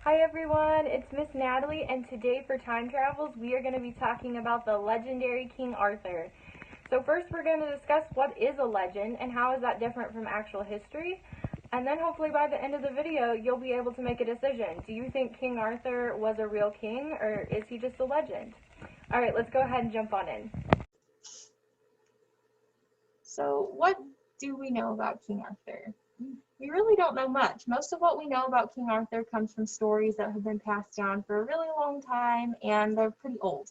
Hi everyone, it's Miss Natalie, and today for Time Travels we are going to be talking about the legendary King Arthur. So first we're going to discuss what is a legend and how is that different from actual history, and then hopefully by the end of the video you'll be able to make a decision. Do you think King Arthur was a real king, or is he just a legend? Alright, let's go ahead and jump on in. So what do we know about King Arthur? We really don't know much. Most of what we know about King Arthur comes from stories that have been passed down for a really long time, and they're pretty old.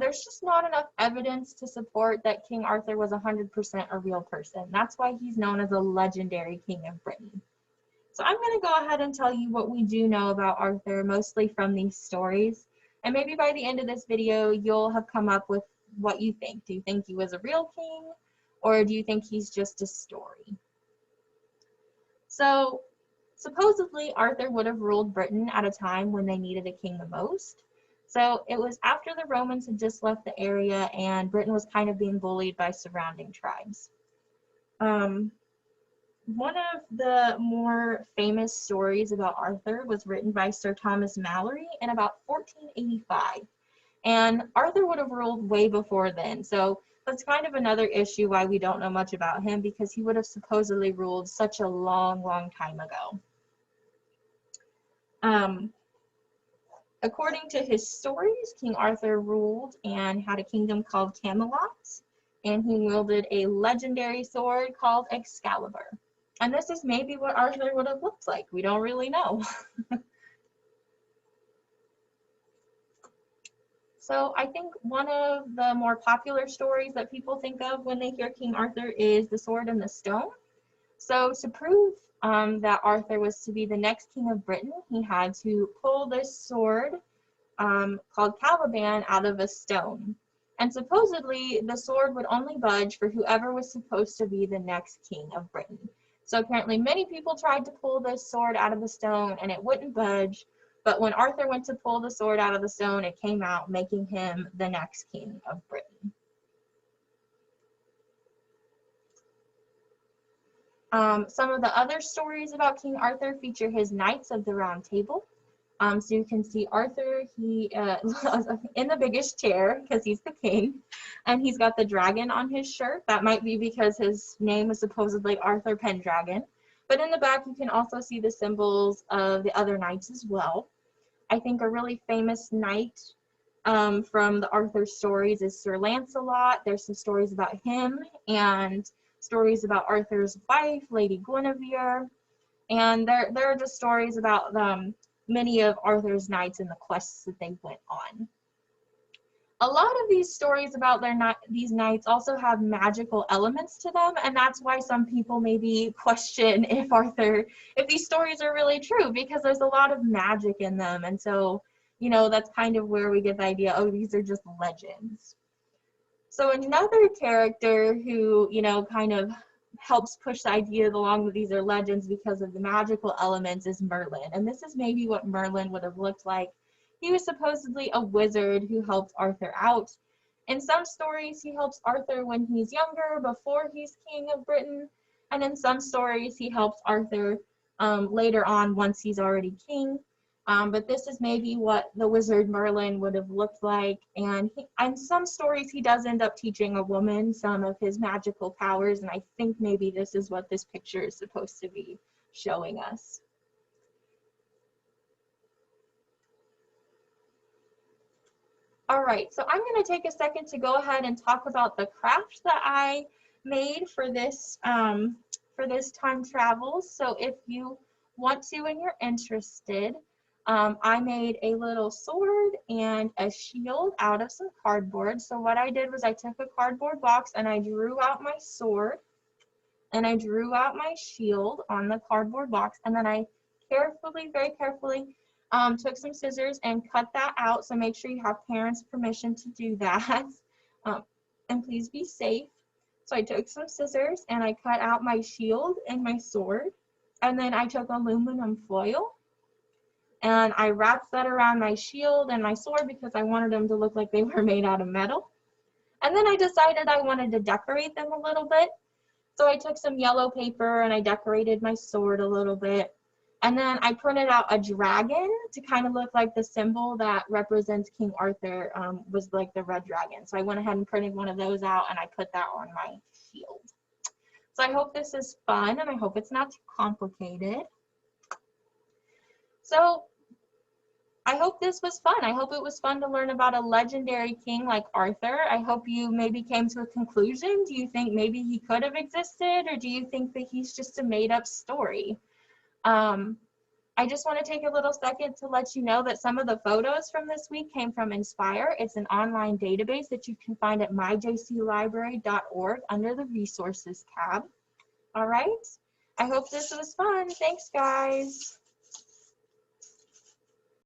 There's just not enough evidence to support that King Arthur was 100% a real person. That's why he's known as a legendary king of Britain. So I'm going to go ahead and tell you what we do know about Arthur, mostly from these stories. And maybe by the end of this video, you'll have come up with what you think. Do you think he was a real king, or do you think he's just a story? So supposedly Arthur would have ruled Britain at a time when they needed a king the most. So it was after the Romans had just left the area and Britain was kind of being bullied by surrounding tribes. One of the more famous stories about Arthur was written by Sir Thomas Malory in about 1485. And Arthur would have ruled way before then. So that's kind of another issue why we don't know much about him, because he would have supposedly ruled such a long, long time ago. According to his stories, King Arthur ruled and had a kingdom called Camelot, and he wielded a legendary sword called Excalibur. And this is maybe what Arthur would have looked like. We don't really know. So I think one of the more popular stories that people think of when they hear King Arthur is the Sword and the Stone. So to prove that Arthur was to be the next king of Britain, he had to pull this sword called Caliban out of a stone. And supposedly the sword would only budge for whoever was supposed to be the next king of Britain. So apparently many people tried to pull this sword out of the stone and it wouldn't budge. But when Arthur went to pull the sword out of the stone, it came out, making him the next king of Britain. Some of the other stories about King Arthur feature his Knights of the Round Table. So you can see Arthur, he in the biggest chair because he's the king, and he's got the dragon on his shirt. That might be because his name is supposedly Arthur Pendragon. But in the back, you can also see the symbols of the other knights as well. I think a really famous knight from the Arthur stories is Sir Lancelot. There's some stories about him and stories about Arthur's wife, Lady Guinevere. And there are just stories about many of Arthur's knights and the quests that they went on. A lot of these stories about these knights also have magical elements to them, and that's why some people maybe question if these stories are really true, because there's a lot of magic in them, and so, you know, that's kind of where we get the idea, oh, these are just legends. So another character who, you know, kind of helps push the idea along that these are legends because of the magical elements is Merlin, and this is maybe what Merlin would have looked like. He was supposedly a wizard who helped Arthur out. In some stories, he helps Arthur when he's younger, before he's king of Britain, and in some stories, he helps Arthur later on once he's already king. But this is maybe what the wizard Merlin would have looked like, and in some stories, he does end up teaching a woman some of his magical powers, and I think maybe this is what this picture is supposed to be showing us. All right, so I'm going to take a second to go ahead and talk about the craft that I made for this time travel. So if you want to and you're interested, I made a little sword and a shield out of some cardboard. So what I did was I took a cardboard box and I drew out my sword and I drew out my shield on the cardboard box, and then I very carefully took some scissors and cut that out, so make sure you have parents' permission to do that. And please be safe. So I took some scissors and I cut out my shield and my sword, and then I took aluminum foil and I wrapped that around my shield and my sword because I wanted them to look like they were made out of metal. And then I decided I wanted to decorate them a little bit. So I took some yellow paper and I decorated my sword a little bit. And then I printed out a dragon to kind of look like the symbol that represents King Arthur, was like the red dragon. So I went ahead and printed one of those out, and I put that on my shield. So I hope this is fun, and I hope it's not too complicated. So I hope this was fun. I hope it was fun to learn about a legendary king like Arthur. I hope you maybe came to a conclusion. Do you think maybe he could have existed, or do you think that he's just a made-up story? I just want to take a little second to let you know that some of the photos from this week came from Inspire. It's an online database that you can find at myjclibrary.org under the resources tab. All right. I hope this was fun. Thanks, guys.